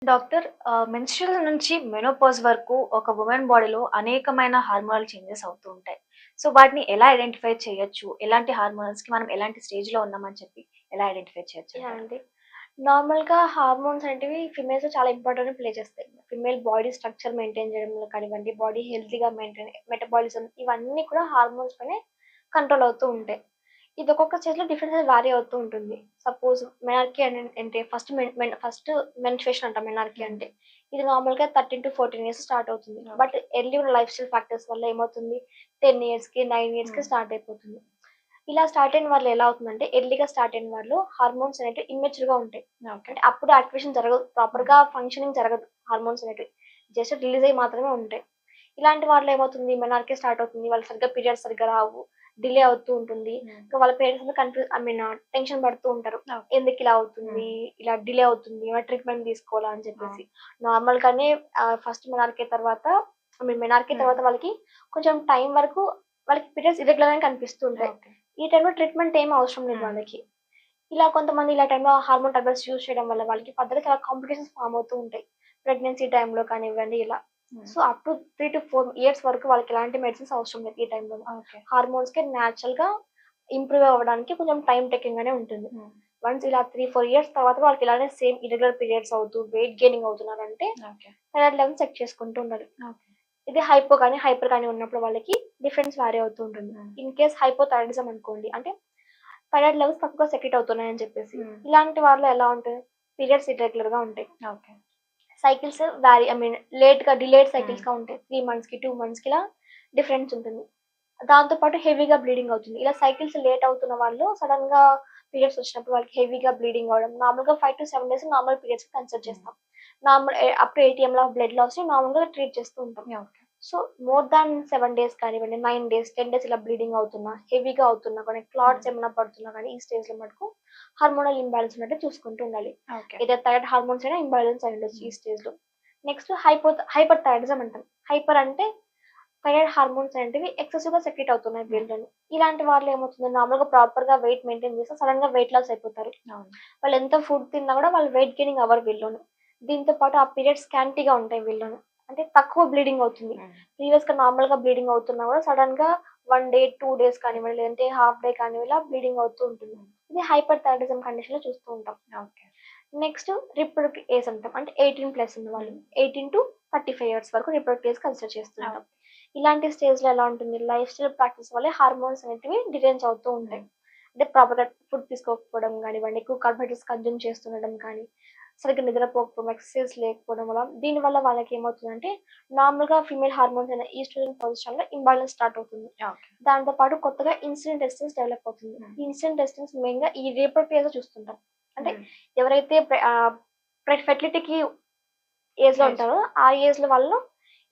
Doctor menstrual నుంచి menopause వరకు ఒక వుమెన్ బాడీలో అనేకమైన హార్మోనల్ చేంజెస్ అవుతూ ఉంటాయి. సో, వాటిని ఎలా ఐడెంటిఫై చేయొచ్చు? ఎలాంటి హార్మోనల్స్‌కి మనం ఎలాంటి స్టేజ్‌లో ఉన్నామని చెప్పి ఎలా ఐడెంటిఫై యాహ్! చేయొచ్చంటారు? అండి. నార్మల్‌గా హార్మోన్స్ అనేటివి ఫిమేల్స్‌లో చాలా ఇంపార్టెంట్ ప్లే చేస్తాయి. ఫిమేల్ బాడీ స్ట్రక్చర్ మెయింటైన్ చేయడంలో కానివ్వండి, బాడీ హెల్తీగా మెయింటైన్ మెటబాలిజం ఇవన్నీ కూడా హార్మోన్స్ పైనే కంట్రోల్ అవుతూ ఉంటాయి. ఇది ఒక్కొక్క స్టేజ్‌లో డిఫరెంట్‌గా వారీ అవుతూ ఉంటుంది. సపోజ్ మెనార్కీ అంటే ఫస్ట్ మెన్స్ట్రుయేషన్ అంటాం మెనార్కీ హ్మ్. అంటే. ఇది నార్మల్‌గా 13-14 ఇయర్స్ స్టార్ట్ అవుతుంది. But okay. ఎర్లీ ఉన్న లైఫ్ స్టైల్ ఫ్యాక్టర్స్ వల్ల ఏమవుతుంది 10 ఇయర్స్‌కి, 9 ఇయర్స్‌కి హ్మ్. స్టార్ట్ అయిపోతుంది. ఇలా స్టార్ట్ అయిన వాళ్ళు ఎలా అవుతుందంటే ఎర్లీగా స్టార్ట్ అయిన వాళ్ళు హార్మోన్స్ అనేటివి ఇమ్మెచ్యూర్‌గా ఉంటాయి. ఓకే. అంటే అప్పుడు యాక్టివేషన్ జరగదు. ప్రాపర్‌గా ఫంక్షనింగ్ జరగదు హార్మోన్స్ అనేటివి. జస్ట్ రిలీజ్ అయ్యి మాత్రమే ఉంటాయి. ఇలాంటి వాటిలో ఏమవుతుంది మెనార్కీ స్టార్ట్ అవుతుంది. వాళ్ళకి సరిగ్గా పీరియడ్స్ సరిగ్గా రావు. డిలే అవుతూ ఉంటుంది. హ్మ్. ఇంకా వాళ్ళ పేరెంట్స్ అందరూ టెన్షన్ పడుతూ ఉంటారు. ఓకే. ఎందుకిలా హ్మ్. అవుతుంది? ఇలా డిలే అవుతుంది. ఏమైనా ట్రీట్మెంట్ తీసుకోవాలా అని చెప్పేసి. అవును. నార్మల్‌గానే ఫస్ట్ మెనార్కీ తర్వాత మెనార్కీ హ్మ్. తర్వాత వాళ్ళకి కొంచెం టైం వరకు వాళ్ళకి పీరియడ్స్ ఇర్రెగ్యులర్‌గానే కనిపిస్తూ ఉంటాయి. ఓకే. ఈ టైంలో ట్రీట్మెంట్ ఏమి అవసరం లేదు హ్మ్. వాళ్ళకి. ఇలా కొంతమంది ఇలా టైంలో హార్మోన్ టాబ్లెట్స్ యూజ్ చేయడం వల్ల వాళ్ళకి ఫర్దర్‌గా చాలా కాంప్లికేషన్స్ ఫార్మ్ అవుతూ ఉంటాయి. ప్రెగ్నెన్సీ టైంలో కానివ్వండి ఇలా. హ్మ్. సో, అప్ టు 3-4 ఇయర్స్ వరకు వాళ్ళకి ఎలాంటి మెడిసిన్స్ అవసరం లేదు ఈ టైంలోనే. ఓకే. హార్మోన్స్‌కి నేచురల్‌గా ఇంప్రూవ్ అవ్వడానికి కొంచెం టైమ్ టేకింగ్ గానే ఉంటుంది. హ్మ్. వన్స్ ఇలా 3-4 ఇయర్స్ తర్వాత వాళ్ళకి ఇలానే సేమ్ ఇర్రెగ్యులర్ పీరియడ్స్ అవుతూ వెయిట్ గెయినింగ్ అవుతున్నారంటే ఓకే. థైరాయిడ్ లెవెల్స్ చెక్ చేసుకుంటూ ఉండాలి. ఓకే. ఇది హైపో గాని, హైపర్ గాని ఉన్నప్పుడు వాళ్ళకి డిఫరెన్స్ వారీ అవుతూ ఉంటుంది. హ్మ్. ఇన్ కేస్ హైపోథైరాయిడిజం అనుకోండి అంటే థైరాయిడ్ లెవెల్స్ తక్కువగా సెక్రీట్ అవుతున్నాయని చెప్పేసి. హ్మ్. ఇలాంటి వాళ్ళలో ఎలా ఉంటది? పీరియడ్స్ ఇర్రెగ్యులర్‌గా ఉంటాయి. ఓకే. సైకిల్స్ వారీ లేట్‌గా డిలేడ్ హ్మ్. సైకిల్స్‌గా ఉంటాయి. 3 మంత్స్‌కి, 2 మంత్స్‌కి ఇలా డిఫరెన్స్ ఉంటుంది. దాంతో పాటు హెవీగా బ్లీడింగ్ అవుతుంది. ఇలా సైకిల్స్ లేట్ అవుతున్న వాళ్ళు సడెన్‌గా పీరియడ్స్ వచ్చినప్పుడు వాళ్ళకి హెవీగా బ్లీడింగ్ అవ్వడం. నార్మల్‌గా 5-7 డేస్ నార్మల్ పీరియడ్స్‌కి కన్సిడర్ హ్మ్. చేస్తాం. Up to 80 ML of blood లాస్‌ని నార్మల్‌గా ట్రీట్ చేస్తూ ఉంటాం. Okay. So, more than 7 days కానివ్వండి, 9 డేస్, 10 డేస్ ఇలా బ్లీడింగ్ అవుతున్నా, హెవీగా అవుతున్నా కానీ, హ్మ్. క్లాట్స్ ఏమైనా పడుతున్నా కానీ, ఈ స్టేజ్‌లో మటుకు హార్మోనల్ ఇంబాలెన్స్ ఉన్నట్టు చూసుకుంటూ ఉండాలి. ఓకే. ఏదైతే థైరాయిడ్ హార్మోన్స్ అయినా ఇంబాలెన్స్ అయ్యుండొచ్చు ఈ హ్మ్. స్టేజ్‌లో. నెక్స్ట్ హైపర్ థైరాయిడిజం అంటాం. హైపర్ అంటే థైరాయిడ్ హార్మోన్స్ అనేటివి ఎక్సెసివ్‌గా సెక్రీట్ అవుతున్నాయి హ్మ్. వీళ్ళలోని. ఇలాంటి వాళ్ళు ఏమవుతుంది నార్మల్‌గా ప్రాపర్‌గా వెయిట్ మెయింటైన్ చేస్తే సడెన్‌గా వెయిట్ లాస్ అయిపోతారు. అవును. వాళ్ళు ఎంత ఫుడ్ తిన్నా కూడా వాళ్ళు వెయిట్ గెయినింగ్ అవ్వరు వీళ్ళలోను. దీంతో పాటు ఆ పీరియడ్స్ స్కాంటీగా ఉంటాయి వీళ్ళలోను. అంటే తక్కువ బ్లీడింగ్ అవుతుంది. హ్మ్. ప్రీవియస్‌గా నార్మల్‌గా బ్లీడింగ్ అవుతున్నా కూడా సడెన్‌గా 1 డే, 2 డేస్ కానివ్వండి, లేదంటే హాఫ్ డే కానివ్వండి ఇలా బ్లీడింగ్ అవుతూ ఉంటుంది. హ్మ్. ఇది హైపర్ థైరాయిడిజం కండిషన్‌లో చూస్తూ ఉంటాం. ఓకే. నెక్స్ట్ రిప్రొడక్టివ్ ఏజ్ అంటాం. అంటే 18+ ఉన్నవాళ్ళు. హ్మ్. 18-35 ఇయర్స్ వరకు రిప్రొడక్టివ్ ఏజ్ కన్సిడర్ చేస్తుంటాం. ఓకే. ఇలాంటి స్టేజ్‌లో ఎలా ఉంటుంది లైఫ్ స్టైల్ ప్రాక్టీస్ వల్లే హార్మోన్స్ అనేటివి డిఫరెన్స్ అవుతూ ఉంటాయి. హ్మ్. అంటే ప్రాపర్‌గా ఫుడ్ తీసుకోకపోవడం గానివ్వండి, ఎక్కువ కార్బోహైడ్రేట్స్ కన్జ్యూమ్ చేస్తుండడం కానీ, సరిగ్గా నిద్రపోకపోవడం, ఎక్సర్‌సైజ్ లేకపోవడం వల్ల దీనివల్ల వాళ్ళకేమవుతుందంటే నార్మల్‌గా ఫీమేల్ హార్మోన్స్ అయిన ఈస్ట్రోజన్ ప్రొజెస్టెరాన్‌లో ఇంబాలెన్స్ స్టార్ట్ అవుతుంది. ఓకే. దాంతో పాటు కొత్తగా ఇన్సులిన్ రెసిస్టెన్స్ డెవలప్ అవుతుంది. హ్మ్. ఈ ఇన్సులిన్ రెసిస్టెన్స్ మెయిన్‌గా ఈ రిప్రొడక్టివ్ ఏజ్‌లో చూస్తుంటాం. అంటే హ్మ్. ఎవరైతే ఫెర్టిలిటీకి ఏజ్‌లో ఏజ్. ఉంటారో, ఆ ఏజ్‌లో వాళ్ళు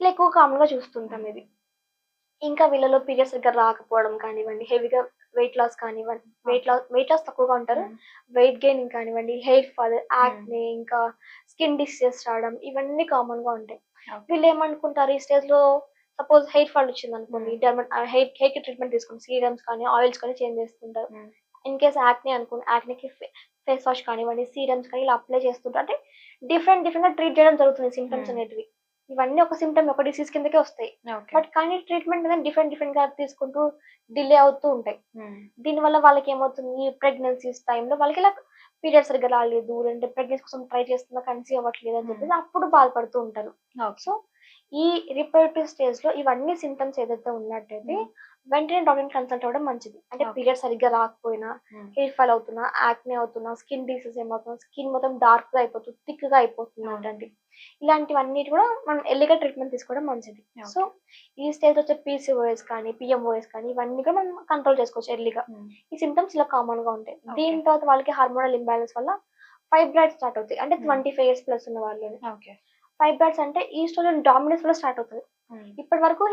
ఇలా ఎక్కువ కామన్‌గా చూస్తుంటాం హ్మ్. ఇది. ఇంకా వీళ్ళలో పీరియడ్స్ సరిగ్గా రాకపోవడం కానివ్వండి, హెవీగా వెయిట్ లాస్ కానివ్వండి, ఓకే. వెయిట్ లాస్ తక్కువగా ఉంటారు. హ్మ్. వెయిట్ గెయినింగ్ కానివ్వండి, హెయిర్ ఫాల్, హ్మ్. యాక్నే ఇంకా స్కిన్ డిసీజెస్ రావడం ఇవన్నీ కామన్‌గా ఉంటాయి. ఓకే. వీళ్ళేమనుకుంటారు ఈ స్టేజ్‌లో సపోజ్ హెయిర్ ఫాల్ వచ్చిందనుకోండి, హ్మ్. హెయిర్‌కి ట్రీట్మెంట్ తీసుకొని సీరమ్స్ కానీ, ఆయిల్స్ కానీ చేంజ్ చేసుకుంటారు. హ్మ్. ఇన్ కేస్ యాక్నే అనుకోండి, యాక్నేకి ఫేస్ వాష్ కానివ్వండి, సీరమ్స్ కానీ ఇలా అప్లై చేస్తుంటారు. అంటే డిఫరెంట్‌గా ట్రీట్ చేయడం జరుగుతుంది సింప్టమ్స్ హ్మ్. అనేటివి. ఇవన్నీ ఒక సింప్టమ్, ఒక డిసీజ్ కిందకే వస్తాయి. ఓకే. బట్ కానీ ట్రీట్మెంట్ అనేది డిఫరెంట్‌గా తీసుకుంటూ డిలే అవుతూ ఉంటాయి. హ్మ్. దీనివల్ల వాళ్ళకేమవుతుంది ప్రెగ్నెన్సీస్ టైమ్‌లో వాళ్ళకి ఇలా పీరియడ్స్ సరిగ్గా రాలేదు. లేదంటే ప్రెగ్నెన్సీ కోసం ట్రై చేస్తున్నా కన్సీవ్ అవ్వట్లేదు అని హ్మ్. చెప్పేసి అప్పుడు బాధపడుతూ ఉంటారు. ఓకే. సో, ఈ రిప్రొడక్టివ్ స్టేజ్‌లో ఇవన్నీ సింప్టమ్స్ ఏదైతే ఉన్నట్టయితే హ్మ్. వెంటనే డాక్టర్‌ని కన్సల్ట్ అవ్వడం మంచిది. అంటే ఓకే. పీరియడ్స్ సరిగ్గా రాకపోయినా, హ్మ్. హెయిర్ ఫాల్ అవుతున్నా, యాక్నే అవుతున్నా, స్కిన్ డిసీజ్ ఏమవుతున్నా, స్కిన్ మొత్తం డార్క్‌గా అయిపోతుంది, థిక్‌గా అయిపోతుంది అవును. అట్లాంటివి. ఇలాంటివన్నిటి కూడా మనం ఎర్లీగా ట్రీట్మెంట్ తీసుకోవడం మంచిది. So, okay. ఈ స్టేజ్‌లో వచ్చే పీసీఓఎస్ కానీ, పీఎంఓఎస్ కానీ ఇవన్నీ కూడా మనం కంట్రోల్ చేసుకోవచ్చు ఎర్లీగా. హ్మ్. ఈ సింప్టమ్స్ ఇలా కామన్‌గా ఉంటాయి. ఓకే. దీని తర్వాత వాళ్ళకి హార్మోనల్ ఇంబాలెన్స్ వల్ల ఫైబ్రాయిడ్స్ స్టార్ట్ అవుతాయి. అంటే హ్మ్. 25 ఇయర్స్ ప్లస్ ఉన్న వాళ్ళని. ఓకే. ఫైబ్రాయిడ్స్ అంటే ఈస్ట్రోజన్ డామినెన్స్ వల్ల స్టార్ట్ అవుతది. హ్మ్. ఇప్పటి వరకు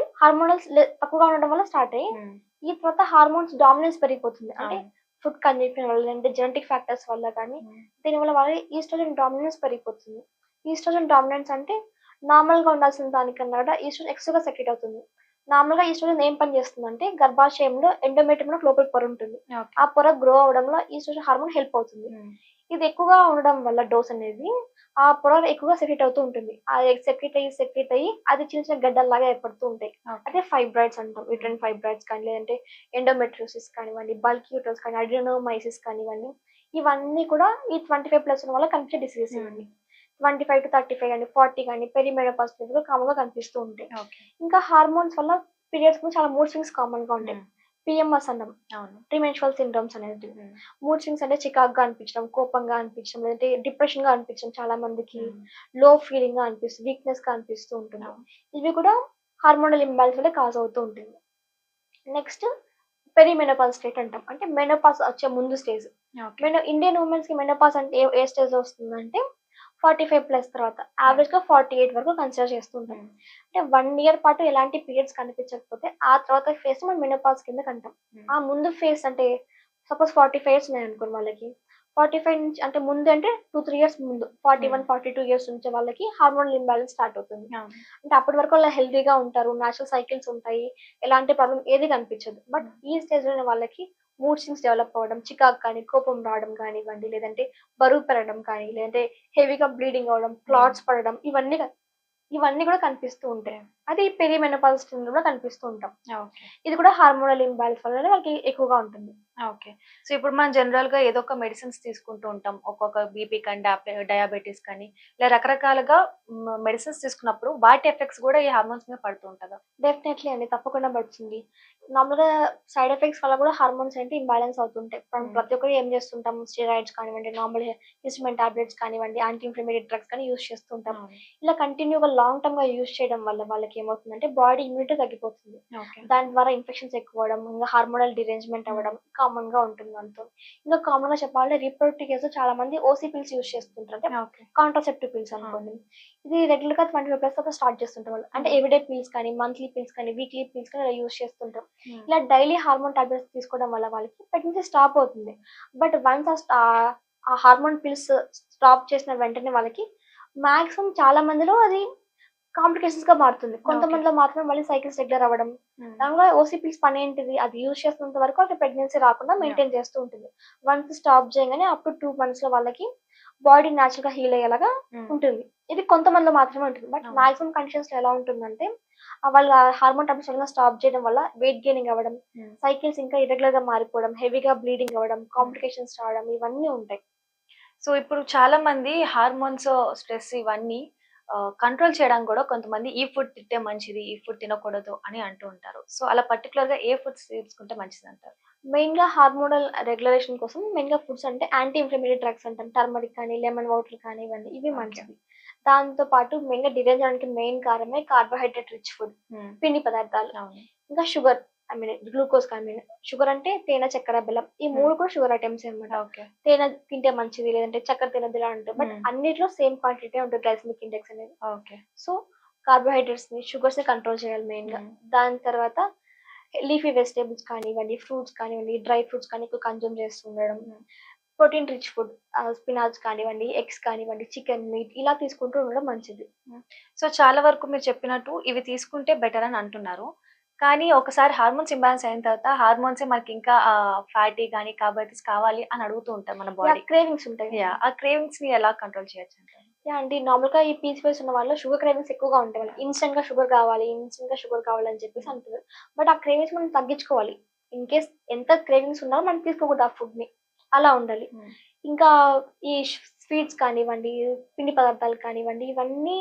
తక్కువగా ఉండడం వల్ల స్టార్ట్ అయ్యి, హ్మ్. ఈ తర్వాత హార్మోన్స్ డామినెన్స్ పెరిగిపోతుంది. అంటే అవును. ఫుడ్ కన్జంప్షన్ వల్ల, లేదంటే జెనెటిక్ ఫ్యాక్టర్స్ వల్ల కానీ, హ్మ్. దీనివల్ల వాళ్ళ ఈస్ట్రోజన్ డామినెన్స్ పెరిగిపోతుంది. ఈస్ట్రోజన్ డామినెన్స్ అంటే నార్మల్‌గా ఉండాల్సిన దానికన్నా కూడా ఈస్ట్రోజన్ ఎక్స్‌ట్రా‌గా సెక్రెట్ అవుతుంది. నార్మల్‌గా ఈస్ట్రోజన్ ఏం పని చేస్తుందంటే గర్భాశయంలో ఎండోమెట్రియం లోపల పొర ఉంటుంది. ఓకే. ఆ పొర గ్రో అవ్వడంలో ఈస్ట్రోజన్ హార్మోన్ హెల్ప్ అవుతుంది. హ్మ్. ఇది ఎక్కువగా ఉండడం వల్ల డోస్ అనేది ఆ పొరలో ఎక్కువగా సెక్రెట్ అవుతూ ఉంటుంది. అది సెక్రెట్ అయ్యి అది చిన్న చిన్న గడ్డల్లాగా ఏర్పడుతూ ఉంటాయి. ఓకే. అదే ఫైబ్రాయిడ్స్ అంటాం. యూట్రైన్ ఫైబ్రాయిడ్స్ కానీ, లేదంటే ఎండోమెట్రియోసిస్ కానివ్వండి, బల్కీ యూటరస్ కానీ, అడినోమైసిస్ కానివ్వండి, ఇవన్నీ కూడా ఈ 25+ ఉన్న వాళ్ళకి కనిపించే డిసీజెస్ ఇవన్నీ. 25-35 గాని, 40 గాని, పెరిమెనోపాజ్ స్టేజ్‌లో కామన్‌గా కనిపిస్తూ ఉంటాయి. ఓకే. ఇంకా హార్మోన్స్ వల్ల పీరియడ్స్ కూడా చాలా మూడ్ స్వింగ్స్ కామన్‌గా ఉంటాయి. హ్మ్. పీఎంఎస్ అన్నాం. అవును. ప్రీమెన్స్ట్రువల్ సిండ్రోమ్స్ అనేటివి. హ్మ్. మూడ్ స్వింగ్స్ అంటే చికాకుగా అనిపించడం, కోపంగా అనిపించడం, లేదంటే డిప్రెషన్‌గా అనిపించడం చాలా మందికి, హ్మ్. లో ఫీలింగ్‌గా అనిపిస్తుంది, వీక్‌నెస్‌గా అనిపిస్తూ ఉంటుంది. అవును. ఇవి కూడా హార్మోనల్ ఇంబాలన్స్ వల్ల కాజ్ అవుతూ ఉంటుంది. నెక్స్ట్ పెరిమెనోపాజ్ స్టేట్ అంటాం. అంటే మెనోపాజ్ వచ్చే ముందు స్టేజ్. ఓకే. ఇండియన్ ఉమెన్స్‌కి మెనోపాజ్ అంటే ఏ స్టేజ్‌లో వస్తుందంటే 45+ తర్వాత. యావరేజ్‌గా 48 వరకు కన్సిడర్ చేస్తూ ఉంటాం. హ్మ్. అంటే 1 ఇయర్ పాటు ఎలాంటి పీరియడ్స్ కనిపించకపోతే ఆ తర్వాత ఫేజ్ మనం మెనోపాజ్ కిందకి అంటాం. హ్మ్. ఆ ముందు ఫేజ్ అంటే సపోజ్ 45 ఇయర్స్ ఉన్నాయనుకోండి వాళ్ళకి. 45 నుంచి అంటే ముందు అంటే 2-3 ఇయర్స్ ముందు 41, 42 ఇయర్స్ నుంచి వాళ్ళకి హార్మోనల్ ఇంబాలెన్స్ స్టార్ట్ అవుతుంది. అవును. అంటే అప్పటి వరకు వాళ్ళు హెల్తీగా ఉంటారు. నేచురల్ సైకిల్స్ ఉంటాయి. ఎలాంటి ప్రాబ్లమ్ ఏది కనిపించదు. బట్ ఈ స్టేజ్‌లోనే వాళ్ళకి మూడ్ స్వింగ్స్ డెవలప్ అవ్వడం, చికాకు కానీ, కోపం రావడం కానివ్వండి, లేదంటే బరువు పెరగడం కానీ, లేదంటే హెవీగా బ్లీడింగ్ అవ్వడం, క్లాట్స్ పడడం ఇవన్నీ కూడా కనిపిస్తూ ఉంటాయి. అది పెరిమెనోపాజ్ సిండ్రోమ్‌లో కనిపిస్తూ ఉంటాం. ఓకే. ఇది కూడా హార్మోనల్ ఇంబాలెన్స్ వల్లనే వాళ్ళకి ఎక్కువగా ఉంటుంది. ఓకే. సో, ఇప్పుడు మనం జనరల్‌గా ఏదో ఒక మెడిసిన్స్ తీసుకుంటూ ఉంటాం. ఒక్కొక్క బీపీ కానీ, డయాబెటిస్ కానీ, ఇలా రకరకాలుగా మెడిసిన్స్ తీసుకున్నప్పుడు వాటి ఎఫెక్ట్స్ గూడా ఈ హార్మోన్స్ మీద పడుతూ ఉంటదా? డెఫినెట్లీ అండి. తప్పకుండా పడుతుంది. నార్మల్‌గా సైడ్ ఎఫెక్ట్స్ వల్ల కూడా హార్మోన్స్ ఏంటి ఇంబాలెన్స్ అవుతుంటాయి. మనం హ్మ్. ప్రతి ఒక్కరు ఏం చేస్తుంటాం స్టెరాయిడ్స్ కానివ్వండి, నార్మల్ హిస్టమిన్ టాబ్లెట్స్ కానివ్వండి, యాంటీ ఇన్‌ఫ్లమేటరీ డ్రగ్స్ కానీ యూజ్ చేస్తూ ఉంటాం. అవును. ఇలా కంటిన్యూ‌గా లాంగ్ టర్మ్‌గా యూజ్ చేయడం వల్ల వాళ్ళకి ఏమవుతుందంటే బాడీ ఇమ్యూనిటీ తగ్గిపోతుంది. ఓకే. దాని ద్వారా ఇన్ఫెక్షన్స్ ఎక్కువవ్వడం, ఇంకా హార్మోనల్ డిరేంజ్‌మెంట్ అవ్వడం కామన్‌గా ఉంటుంది దాంతో. ఇంకా కామన్‌గా చెప్పాలంటే రిప్రొడక్టివ్ కేస్‌లో చాలా మంది ఓసీ పిల్స్ యూజ్ చేస్తుంటారు. అంటే ఓకే. కాంట్రాసెప్టివ్ పిల్స్ అనుకోండి. ఇది రెగ్యులర్‌గా 25+ తర్వాత స్టార్ట్ చేస్తుంటారు వాళ్ళు. అంటే ఎవ్రీడే పిల్స్ కానీ, మంత్లీ పిల్స్ కానీ, వీక్లీ పిల్స్ కానీ ఇలా యూజ్ చేస్తుంటారు. హ్మ్. ఇలా డైలీ హార్మోన్ టాబ్లెట్స్ తీసుకోవడం వల్ల వాళ్ళకి ప్రెగ్నెన్సీ స్టాప్ అవుతుంది. బట్ వన్స్ ఆ హార్మోన్ పిల్స్ స్టాప్ చేసిన వెంటనే వాళ్ళకి మాక్సిమం చాలా మందిలో అది కాంప్లికేషన్స్‌గా మారుతుంది. ఓకే. కొంతమందిలో మాత్రమే మళ్ళీ సైకిల్స్ రెగ్యులర్ అవ్వడం. హ్మ్. దానివల్ల ఓసీ పిల్స్ పనేంటిది? అది యూజ్ చేస్తున్నంత వరకు వాళ్ళకి ప్రెగ్నెన్సీ రాకుండా యాహ్! మెయింటైన్ చేస్తూ ఉంటుంది. వన్స్ స్టాప్ చేయంగానే అప్ టు 2 మంత్స్‌లో వాళ్ళకి బాడీ నేచురల్‌గా హీల్ అయ్యేలాగా హ్మ్. ఉంటుంది. ఇది కొంతమందిలో మాత్రమే ఉంటుంది. బట్ అవును. మాక్సిమం కండిషన్స్‌లో ఎలా ఉంటుందంటే వాళ్ళ హార్మోన్ టాబ్లెట్స్ సడెన్‌గా స్టాప్ చేయడం వల్ల వెయిట్ గెయినింగ్ అవ్వడం, హ్మ్. సైకిల్స్ ఇంకా ఇర్రెగ్యులర్‌గా మారిపోవడం, హెవీగా బ్లీడింగ్ అవ్వడం, కాంప్లికేషన్స్ రావడం ఇవన్నీ ఉంటాయి. సో, ఇప్పుడు చాలా మంది హార్మోన్స్, స్ట్రెస్ ఇవన్నీ కంట్రోల్ చేయడానికి గూడా కొంతమంది ఈ ఫుడ్ తింటే మంచిది, ఈ ఫుడ్ తినకూడదు అని అంటూ ఉంటారు. సో, అలా పర్టిక్యులర్‌గా ఏ ఫుడ్స్ తీసుకుంటే మంచిదంటారు? మెయిన్‌గా హార్మోనల్ రెగ్యులేషన్ కోసం మెయిన్‌గా ఫుడ్స్ అంటే యాంటీ ఇన్‌ఫ్లమేటరీ డ్రగ్స్ అంటాం. టర్మరిక్ కానీ, లెమన్ వాటర్ కానివ్వండి ఇవి ఓకే. మంచివి. దాంతో పాటు మెయిన్‌గా డిజైన్ చేయడానికి మెయిన్ కారణమే కార్బోహైడ్రేట్ రిచ్ ఫుడ్. హ్మ్. పిండి పదార్థాలు. అవును. ఇంకా షుగర్ గ్లూకోజ్ షుగర్ అంటే తేనె, చక్కెర, బెల్లం. ఈ 3 కూడా షుగర్ ఐటెమ్సే అన్నమాట. ఓకే. తేనె తింటే మంచిది, లేదంటే చక్కెర తినొద్దు ఇలా అంటారు. బట్ హ్మ్. అన్నిట్లో సేమ్ క్వాంటిటీ ఉంటుంది గ్లైసెమిక్ ఇండెక్స్ అనేది. ఓకే. సో, కార్బోహైడ్రేట్స్‌ని, షుగర్స్‌ని కంట్రోల్ చేయాలి మెయిన్‌గా. హ్మ్. దాని తర్వాత లీఫీ వెజిటబుల్స్ కానివ్వండి, ఫ్రూట్స్ కానివ్వండి, డ్రై ఫ్రూట్స్ కానీ ఎక్కువ కన్జ్యూమ్ చేస్తూ ఉండడం. హ్మ్. ప్రోటీన్ రిచ్ ఫుడ్ స్పినాచ్ కానివ్వండి, ఎగ్స్ కానివ్వండి, చికెన్, మీట్ ఇలా తీసుకుంటూ ఉండడం మంచిది. హ్మ్. సో, చాలా వరకు మీరు చెప్పినట్టు ఇవి తీసుకుంటే బెటర్ అని అంటున్నారు. కానీ ఒకసారి హార్మోన్స్ ఇంబాలన్స్ అయిన తర్వాత హార్మోన్సే మనకింకా ఫ్యాటీ గాని, కార్బోహైడ్రేట్స్ కావాలి అని అడుగుతూ ఉంటది మన బాడీ. క్రేవింగ్స్ ఉంటాయి. యాహ్! ఆ క్రేవింగ్స్‌ని ఎలా కంట్రోల్ చేయొచ్చంటారు? అండి. నార్మల్‌గా ఈ పీసీఓఎస్ ఉన్న వాళ్ళు షుగర్ క్రేవింగ్స్ ఎక్కువగా ఉంటాయి వాళ్ళకి. ఇన్‌స్టంట్‌గా షుగర్ కావాలి అని చెప్పేసి అంటారు. బట్ ఆ క్రేవింగ్స్ మనం తగ్గించుకోవాలి. ఇన్ కేస్ ఎంత క్రేవింగ్స్ ఉన్నా మనం తీసుకోకూడదు ఆ ఫుడ్‌ని. అలా ఉండాలి. హ్మ్. ఇంకా ఈ స్వీట్స్ కానివ్వండి, పిండి పదార్థాలు కానివ్వండి, ఇవన్నీ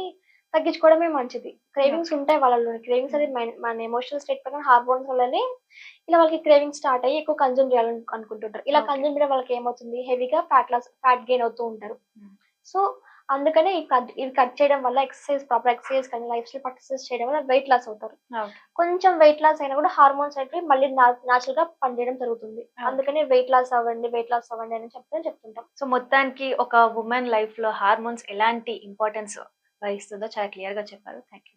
తగ్గించుకోవడమే మంచిది. Cravings okay. ఉంటాయి వాళ్ళలో. క్రేవింగ్స్ అనేది మన ఎమోషనల్ స్టేట్ ప్రకారం హార్మోన్స్ వల్లనే ఇలా వాళ్ళకి క్రేవింగ్స్ స్టార్ట్ అయ్యి ఎక్కువ కన్జ్యూమ్ చేయాలని అనుకుంటుంటారు. ఇలా ఓకే. కన్జ్యూమ్ చేయడం వాళ్ళకి ఏమవుతుంది హెవీగా ఫ్యాట్ గెయిన్ అవుతూ ఉంటారు. హ్మ్. సో, అందుకనే ఇవి కట్ చేయడం వల్ల ప్రాపర్ ఎక్సర్‌సైజ్ కానీ, లైఫ్ స్టైల్ ప్రాక్టీసెస్ చేయడం వల్ల వెయిట్ లాస్ అవుతారు. ఓకే. కొంచెం వెయిట్ లాస్ అయినా కూడా హార్మోన్స్ అనేవి మళ్ళీ నేచురల్‌గా పనిచేయడం జరుగుతుంది. ఓకే. అందుకనే వెయిట్ లాస్ అవ్వండి అని చెప్తుంటాం. సో, మొత్తానికి ఒక వుమెన్ లైఫ్‌లో హార్మోన్స్ ఎలాంటి ఇంపార్టెన్స్ వహిస్తుందో చాలా క్లియర్‌గా చెప్పారు. Thank you.